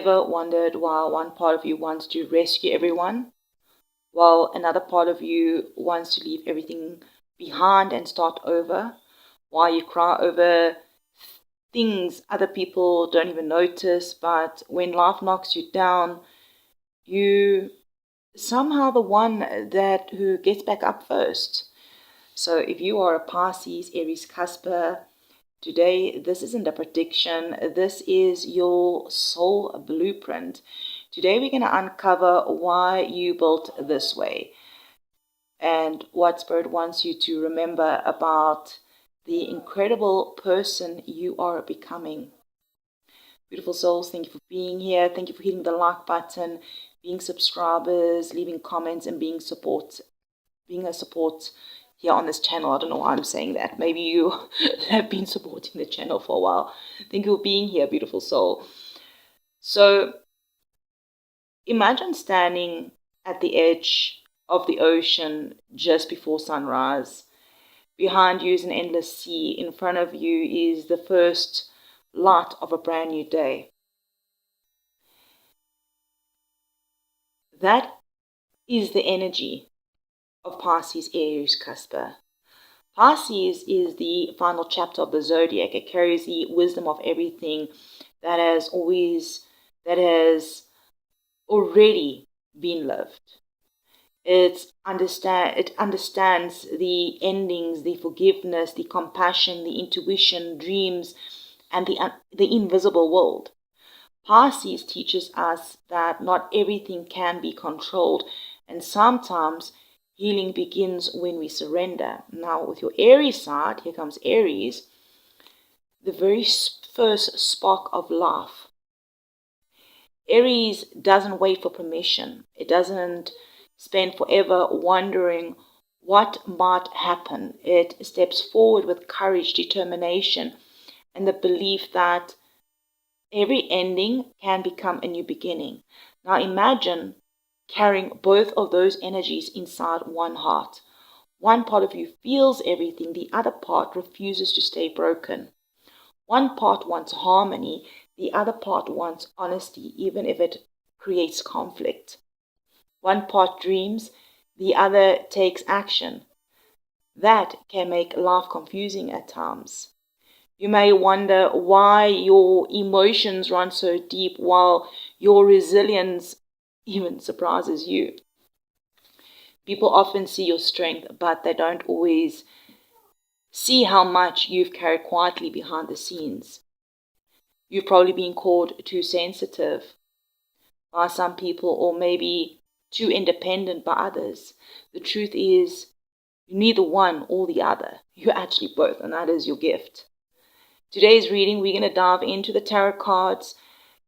ever wondered why one part of you wants to rescue everyone, while another part of you wants to leave everything behind and start over? Why you cry over things other people don't even notice, but when life knocks you down, you somehow the one that who gets back up first. So if you are a Pisces, Aries, CUSP, today this isn't a prediction, this is your soul blueprint. Today we're going to uncover why you built this way and what Spirit wants you to remember about the incredible person you are becoming. Beautiful souls, thank you for being here. Thank you for hitting the like button, being subscribers, leaving comments, and being a support here on this channel. I don't know why I'm saying that. Maybe you have been supporting the channel for a while. Thank you for being here, beautiful soul. So imagine standing at the edge of the ocean just before sunrise. Behind you is an endless sea. In front of you is the first light of a brand new day. That is the energy of Pisces, Aries, CUSP. Pisces is the final chapter of the zodiac. It carries the wisdom of everything that has already been lived. It understands the endings, the forgiveness, the compassion, the intuition, dreams, and the invisible world. Pisces teaches us that not everything can be controlled, and sometimes healing begins when we surrender. Now, with your Aries side, here comes Aries, the very first spark of life. Aries doesn't wait for permission. It doesn't spend forever wondering what might happen. It steps forward with courage, determination, and the belief that every ending can become a new beginning. Now imagine carrying both of those energies inside one heart. One part of you feels everything, the other part refuses to stay broken. One part wants harmony, the other part wants honesty, even if it creates conflict. One part dreams, the other takes action. That can make life confusing at times. You may wonder why your emotions run so deep while your resilience even surprises you. People often see your strength, but they don't always see how much you've carried quietly behind the scenes. You've probably been called too sensitive by some people, or maybe too independent by others. The truth is, you're neither one or the other. You're actually both, and that is your gift. Today's reading, we're going to dive into the tarot cards,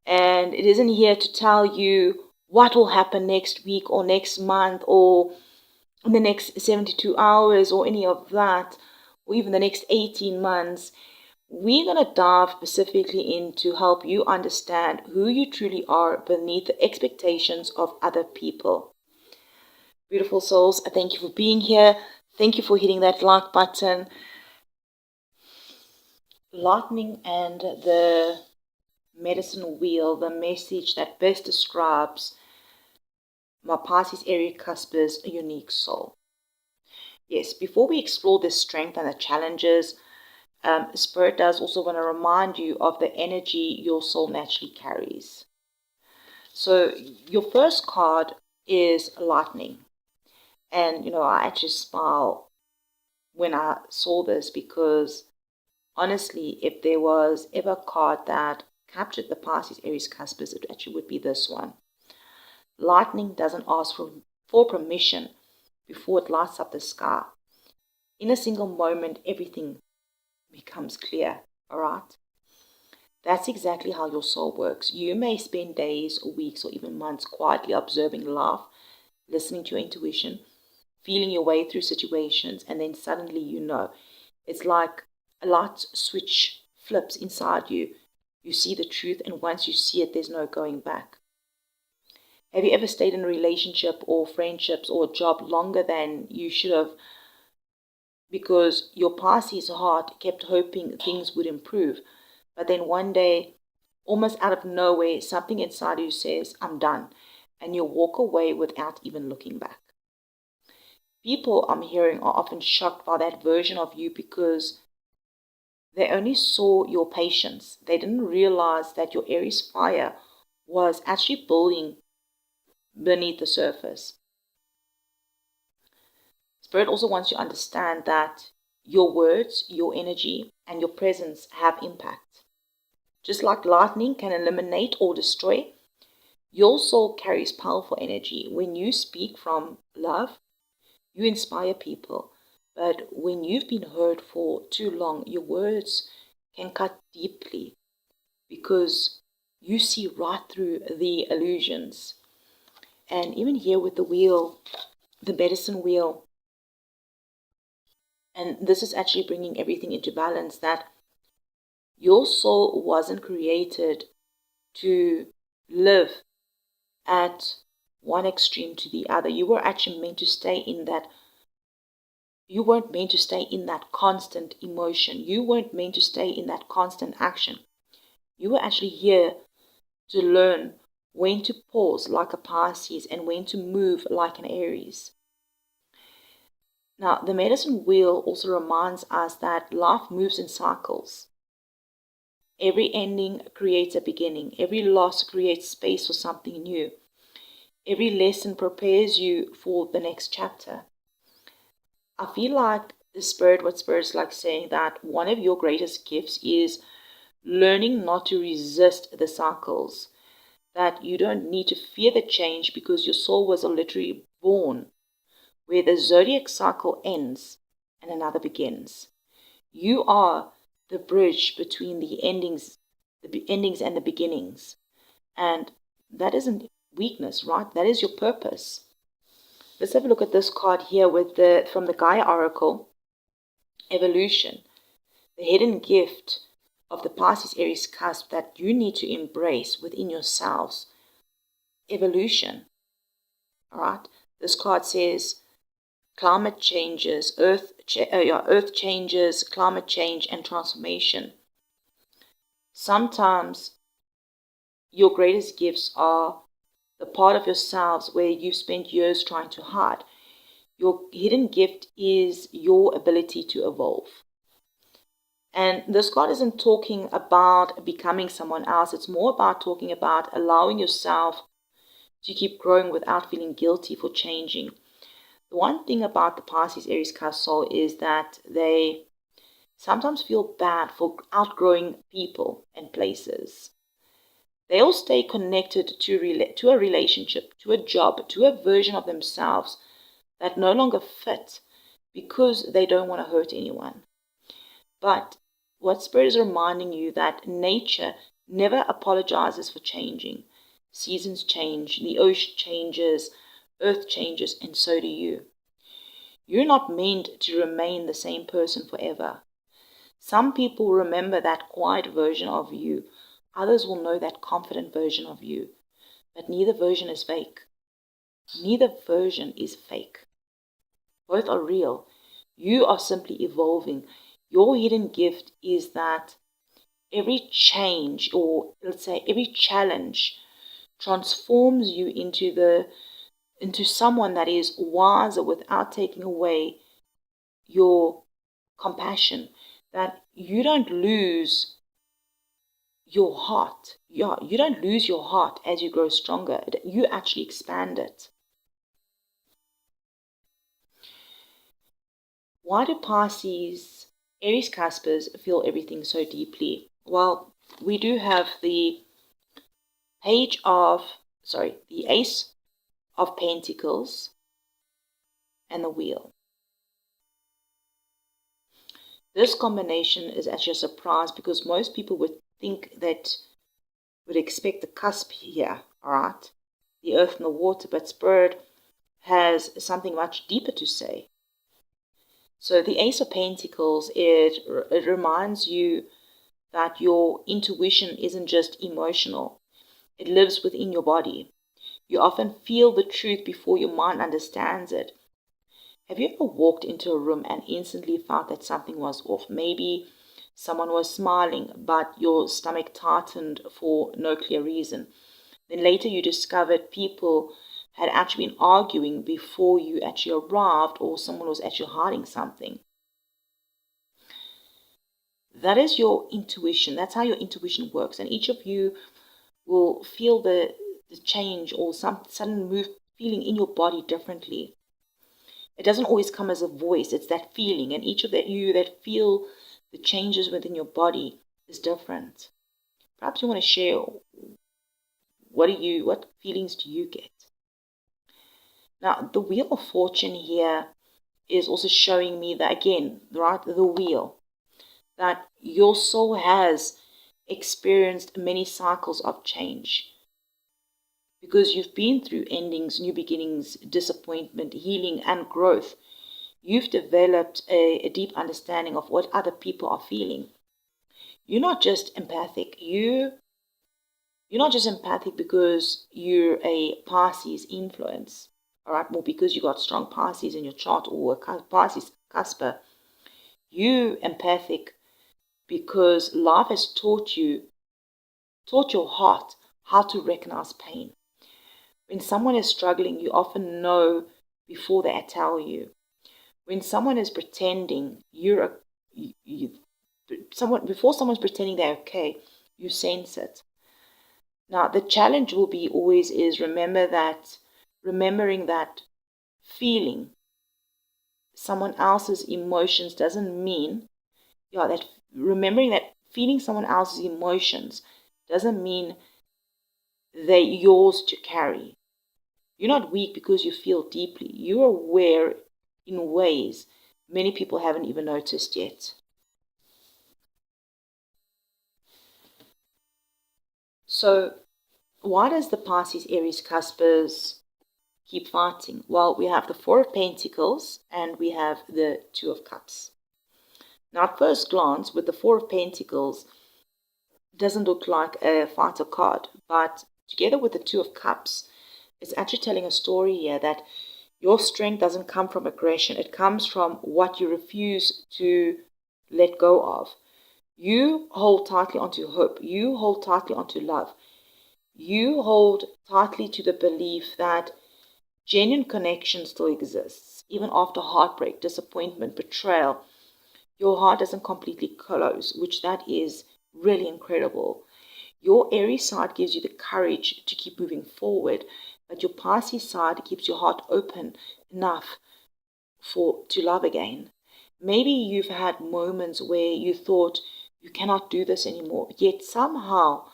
and it isn't here to tell you what will happen next week or next month or in the next 72 hours or any of that, or even the next 18 months. We're going to dive specifically in to help you understand who you truly are beneath the expectations of other people. Beautiful souls, thank you for being here. Thank you for hitting that like button. Lightning and the medicine wheel, the message that best describes my Pisces, Aries, CUSP's unique soul. Yes, before we explore the strength and the challenges, Spirit does also want to remind you of the energy your soul naturally carries. So your first card is lightning. And, I actually smile when I saw this because honestly, if there was ever a card that captured the Pisces, Aries, CUSPs, it actually would be this one. Lightning doesn't ask for permission before it lights up the sky. In a single moment, everything becomes clear, all right? That's exactly how your soul works. You may spend days or weeks or even months quietly observing life, listening to your intuition, feeling your way through situations, and then suddenly it's like a light switch flips inside you. You see the truth, and once you see it, there's no going back. Have you ever stayed in a relationship or friendships or a job longer than you should have because your Pisces heart kept hoping things would improve, but then one day almost out of nowhere, something inside you says, I'm done. And you walk away without even looking back. People I'm hearing are often shocked by that version of you because they only saw your patience. They didn't realize that your Aries fire was actually building beneath the surface. Spirit also wants you to understand that your words, your energy, and your presence have impact. Just like lightning can eliminate or destroy, your soul carries powerful energy. When you speak from love, you inspire people. But when you've been hurt for too long, your words can cut deeply because you see right through the illusions. And even here with the wheel, the medicine wheel, and this is actually bringing everything into balance, that your soul wasn't created to live at one extreme to the other. You were actually meant to stay in that. You weren't meant to stay in that constant emotion. You weren't meant to stay in that constant action. You were actually here to learn when to pause like a Pisces and when to move like an Aries. Now, the medicine wheel also reminds us that life moves in cycles. Every ending creates a beginning. Every loss creates space for something new. Every lesson prepares you for the next chapter. I feel like what Spirit's like saying that one of your greatest gifts is learning not to resist the cycles. That you don't need to fear the change because your soul was literally born where the zodiac cycle ends and another begins. You are the bridge between the endings and the beginnings. And that isn't weakness, right? That is your purpose. Let's have a look at this card here from the Gaia Oracle, Evolution, the hidden gift of the Pisces Aries cusp that you need to embrace within yourselves. Evolution. All right. This card says climate changes, earth changes, climate change, and transformation. Sometimes your greatest gifts are the part of yourselves where you spent years trying to hide. Your hidden gift is your ability to evolve. And this card isn't talking about becoming someone else. It's more about talking about allowing yourself to keep growing without feeling guilty for changing. The one thing about the Pisces Aries cusp soul is that they sometimes feel bad for outgrowing people and places. They'll stay connected to a relationship, to a job, to a version of themselves that no longer fit because they don't want to hurt anyone. But what Spirit is reminding you that nature never apologizes for changing. Seasons change, the ocean changes, earth changes, and so do you. You're not meant to remain the same person forever. Some people remember that quiet version of you. Others will know that confident version of you. But neither version is fake. Neither version is fake. Both are real. You are simply evolving. Your hidden gift is that every change, or let's say every challenge, transforms you into someone that is wiser without taking away your compassion. That you don't lose your heart. Yeah, you don't lose your heart as you grow stronger. You actually expand it. Why do Pisces, Aries cuspers feel everything so deeply? Well, we do have the Ace of Pentacles and the Wheel. This combination is actually a surprise because most people would expect the cusp here, all right? The earth and the water, but Spirit has something much deeper to say. So the Ace of Pentacles, it reminds you that your intuition isn't just emotional. It lives within your body. You often feel the truth before your mind understands it. Have you ever walked into a room and instantly felt that something was off? Maybe Someone was smiling, but your stomach tightened for no clear reason. Then later you discovered people had actually been arguing before you actually arrived, or someone was actually hiding something. That is your intuition. That's how your intuition works. And each of you will feel the change or some sudden move feeling in your body differently. It doesn't always come as a voice, it's that feeling. And each of you that feel the changes within your body is different. Perhaps you want to share what feelings do you get? Now, the Wheel of Fortune here is also showing me that, again, right, the wheel, that your soul has experienced many cycles of change. Because you've been through endings, new beginnings, disappointment, healing, and growth. You've developed a deep understanding of what other people are feeling. You're not just empathic. You're not just empathic because you're a Pisces influence, all right, or because you got strong Pisces in your chart or a Pisces CUSP. You empathic because life has taught your heart how to recognize pain. When someone is struggling, you often know before they tell you. When someone is pretending, before someone's pretending they're okay, you sense it. Now, the challenge will be always is remembering that feeling someone else's emotions doesn't mean, that remembering that feeling someone else's emotions doesn't mean they're yours to carry. You're not weak because you feel deeply. You're aware in ways many people haven't even noticed yet. So, why does the Pisces Aries cuspers keep fighting? Well, we have the Four of Pentacles and we have the Two of Cups. Now, at first glance, with the Four of Pentacles, doesn't look like a fighter card, but together with the Two of Cups, it's actually telling a story here that your strength doesn't come from aggression. It comes from what you refuse to let go of. You hold tightly onto hope. You hold tightly onto love. You hold tightly to the belief that genuine connection still exists, even after heartbreak, disappointment, betrayal. Your heart doesn't completely close, which that is really incredible. Your Aries side gives you the courage to keep moving forward, but your Pisces side keeps your heart open enough to love again. Maybe you've had moments where you thought you cannot do this anymore, yet somehow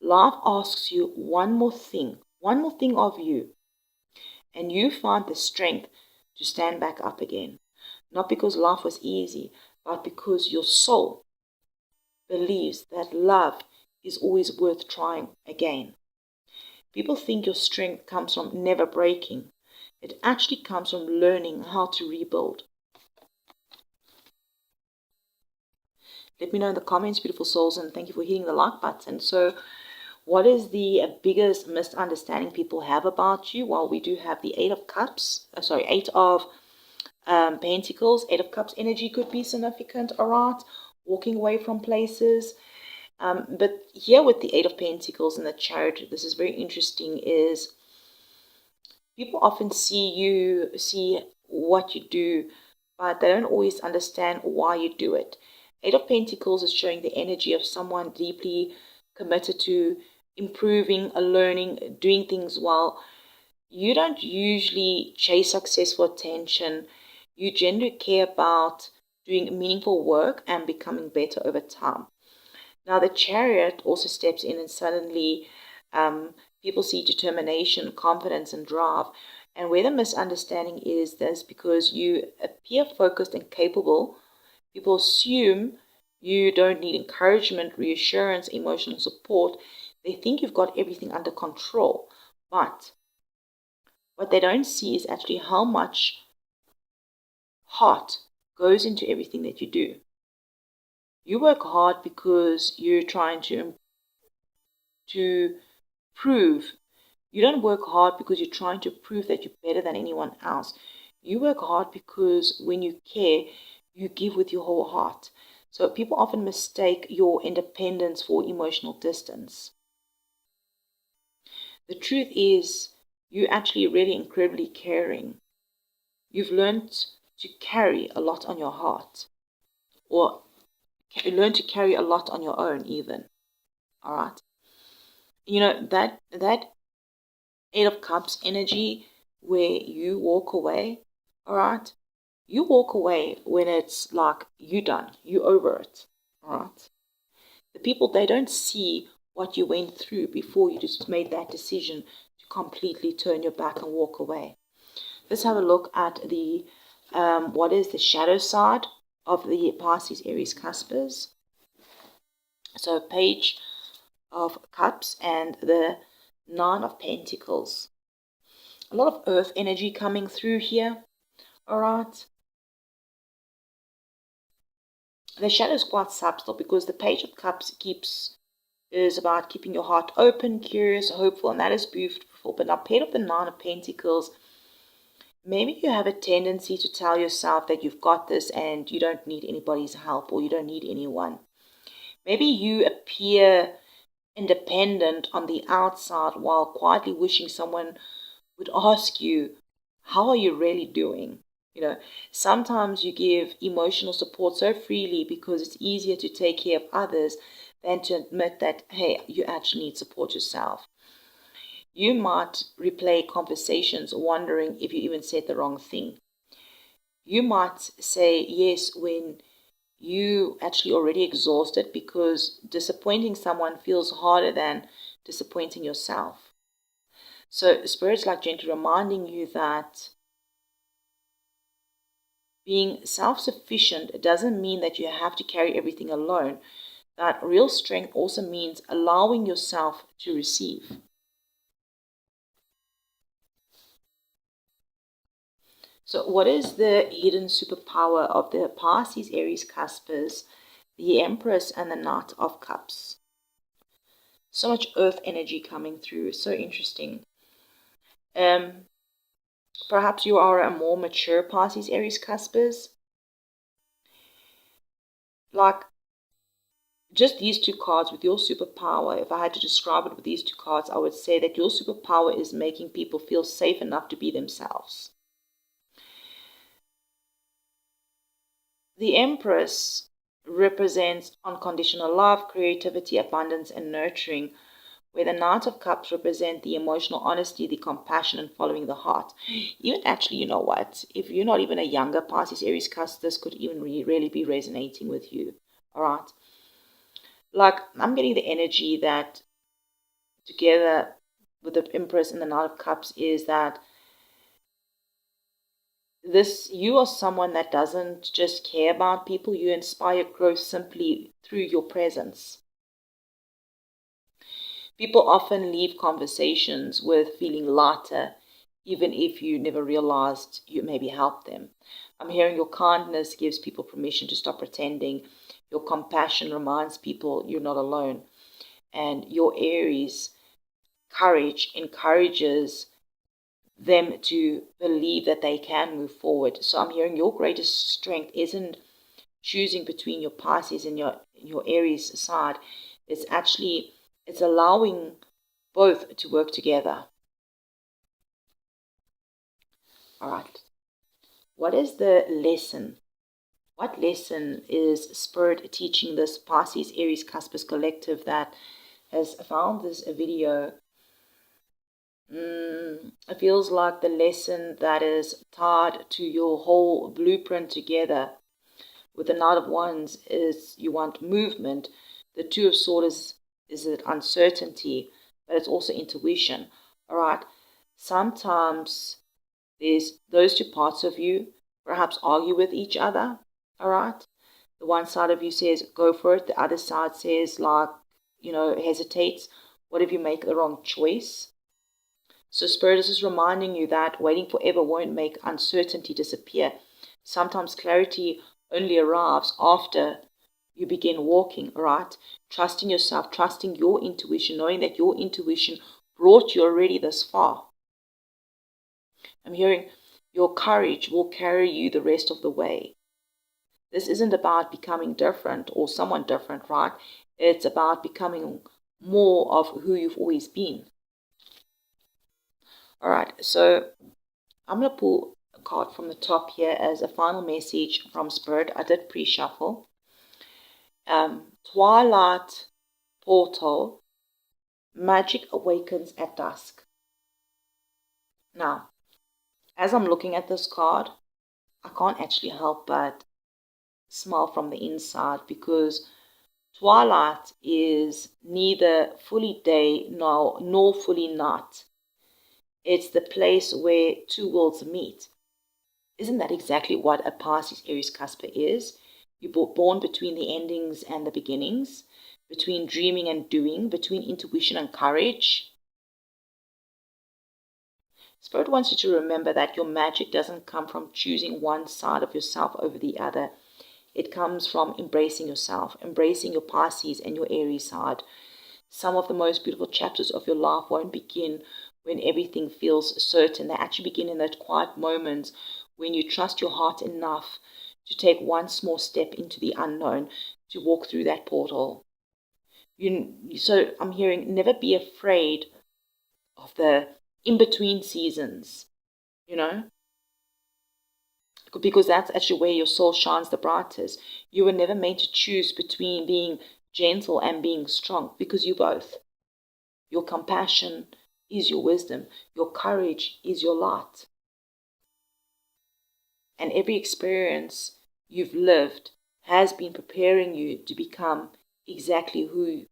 life asks you one more thing of you, and you find the strength to stand back up again. Not because life was easy, but because your soul believes that love is always worth trying again. People think your strength comes from never breaking. It actually comes from learning how to rebuild. Let me know in the comments, beautiful souls, and thank you for hitting the like button. So, what is the biggest misunderstanding people have about you? Well, we do have the Eight of Pentacles. Eight of Cups energy could be significant, all right? Walking away from places. But here with the Eight of Pentacles and the Chariot, this is very interesting, is people often see what you do, but they don't always understand why you do it. Eight of Pentacles is showing the energy of someone deeply committed to improving, learning, doing things well. You don't usually chase success for attention. You generally care about doing meaningful work and becoming better over time. Now, the Chariot also steps in, and suddenly people see determination, confidence, and drive. And where the misunderstanding is, that's because you appear focused and capable. People assume you don't need encouragement, reassurance, emotional support. They think you've got everything under control. But what they don't see is actually how much heart goes into everything that you do. You work hard because you're trying to prove. You don't work hard because you're trying to prove that you're better than anyone else. You work hard because when you care, you give with your whole heart. So people often mistake your independence for emotional distance. The truth is, you're actually really incredibly caring. You've learned to carry a lot on your heart, or you learn to carry a lot on your own even. All right. You know, that Eight of Cups energy where you walk away, all right? You walk away when it's like you done, you over it, all right? The people, they don't see what you went through before you just made that decision to completely turn your back and walk away. Let's have a look at the what is the shadow side of the Pisces Aries Cuspers. So Page of Cups and the Nine of Pentacles. A lot of earth energy coming through here, all right? The shadow is quite subtle because the Page of Cups is about keeping your heart open, curious, hopeful, and that is beautiful. But now, paired of the Nine of Pentacles, maybe you have a tendency to tell yourself that you've got this and you don't need anybody's help or you don't need anyone. Maybe you appear independent on the outside while quietly wishing someone would ask you, how are you really doing? You know, sometimes you give emotional support so freely because it's easier to take care of others than to admit that, hey, you actually need support yourself. You might replay conversations wondering if you even said the wrong thing. You might say yes when you actually already exhausted because disappointing someone feels harder than disappointing yourself. So Spirit's like gently reminding you that being self-sufficient doesn't mean that you have to carry everything alone. That real strength also means allowing yourself to receive. So what is the hidden superpower of the Pisces Aries Cuspers, the Empress and the Knight of Cups? So much earth energy coming through, so interesting. Perhaps you are a more mature Pisces Aries Cuspers. Like, just these two cards with your superpower, if I had to describe it with these two cards, I would say that your superpower is making people feel safe enough to be themselves. The Empress represents unconditional love, creativity, abundance, and nurturing, where the Knight of Cups represent the emotional honesty, the compassion, and following the heart. Even actually, you know what? If you're not even a younger Pisces Aries cusp, this could even really be resonating with you. All right. Like, I'm getting the energy that together with the Empress and the Knight of Cups is that you are someone that doesn't just care about people, you inspire growth simply through your presence. People often leave conversations with feeling lighter, even if you never realized you maybe helped them. I'm hearing your kindness gives people permission to stop pretending. Your compassion reminds people you're not alone. And your Aries courage encourages them to believe that they can move forward. So I'm hearing your greatest strength isn't choosing between your Pisces and your Aries side. It's allowing both to work together. All right. What is the lesson? What lesson is Spirit teaching this Pisces Aries Cuspers collective that has found this video? It feels like the lesson that is tied to your whole blueprint together. With the Knight of Wands is you want movement. The Two of Swords is it uncertainty, but it's also intuition. All right. Sometimes there's those two parts of you perhaps argue with each other. All right. The one side of you says go for it. The other side says like, hesitates. What if you make the wrong choice? So Spirit is just reminding you that waiting forever won't make uncertainty disappear. Sometimes clarity only arrives after you begin walking, right? Trusting yourself, trusting your intuition, knowing that your intuition brought you already this far. I'm hearing your courage will carry you the rest of the way. This isn't about becoming different or someone different, right? It's about becoming more of who you've always been. All right, so I'm going to pull a card from the top here as a final message from Spirit. I did pre-shuffle. Twilight portal, magic awakens at dusk. Now, as I'm looking at this card, I can't actually help but smile from the inside, because twilight is neither fully day nor fully night. It's the place where two worlds meet. Isn't that exactly what a Pisces Aries CUSP is? You're born between the endings and the beginnings, between dreaming and doing, between intuition and courage. Spirit wants you to remember that your magic doesn't come from choosing one side of yourself over the other. It comes from embracing yourself, embracing your Pisces and your Aries side. Some of the most beautiful chapters of your life won't begin when everything feels certain. They actually begin in that quiet moments when you trust your heart enough to take one small step into the unknown, to walk through that portal. So I'm hearing, never be afraid of the in-between seasons, because that's actually where your soul shines the brightest. You were never meant to choose between being gentle and being strong, because you both. Your compassion is your wisdom. Your courage is your light. And every experience you've lived has been preparing you to become exactly who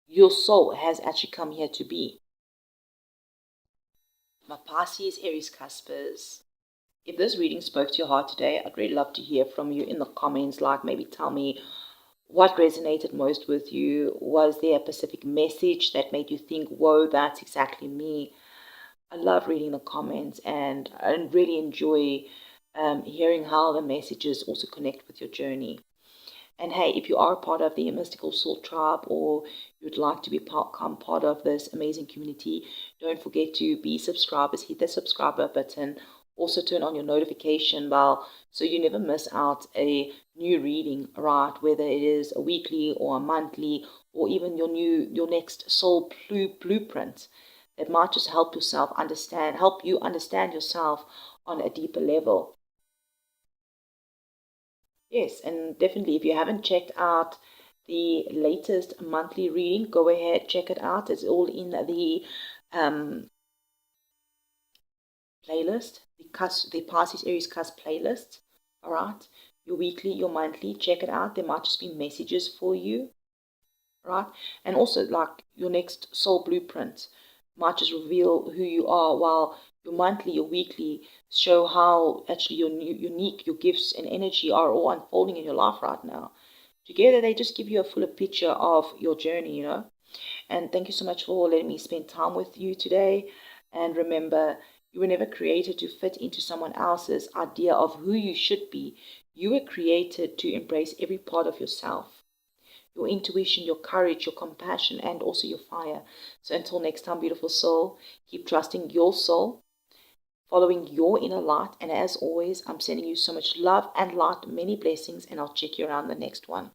your soul has actually come here to be. My Pisces Aries Cuspers, if this reading spoke to your heart today, I'd really love to hear from you in the comments. Like, maybe tell me what resonated most with you. Was there a specific message that made you think, whoa, that's exactly me? I love reading the comments, and I really enjoy hearing how the messages also connect with your journey. And hey, if you are a part of the Mystical Soul Tribe, or you'd like to become part of this amazing community, don't forget to be subscribers. Hit the subscriber button. Also turn on your notification bell so you never miss out a new reading, right? Whether it is a weekly or a monthly, or even your next soul blueprint. It might just help you understand yourself on a deeper level. Yes, and definitely, if you haven't checked out the latest monthly reading, go ahead, check it out. It's all in the playlist, the Pisces Aries CUSP playlist. All right, your weekly, your monthly, check it out. There might just be messages for you, right? And also, like, your next soul blueprint might just reveal who you are, while your monthly, your weekly show how actually your unique, your gifts and energy are all unfolding in your life right now. Together, they just give you a fuller picture of your journey. And thank you so much for letting me spend time with you today. And remember, you were never created to fit into someone else's idea of who you should be. You were created to embrace every part of yourself. Your intuition, your courage, your compassion, and also your fire. So until next time, beautiful soul, keep trusting your soul, following your inner light. And as always, I'm sending you so much love and light, many blessings, and I'll check you around the next one.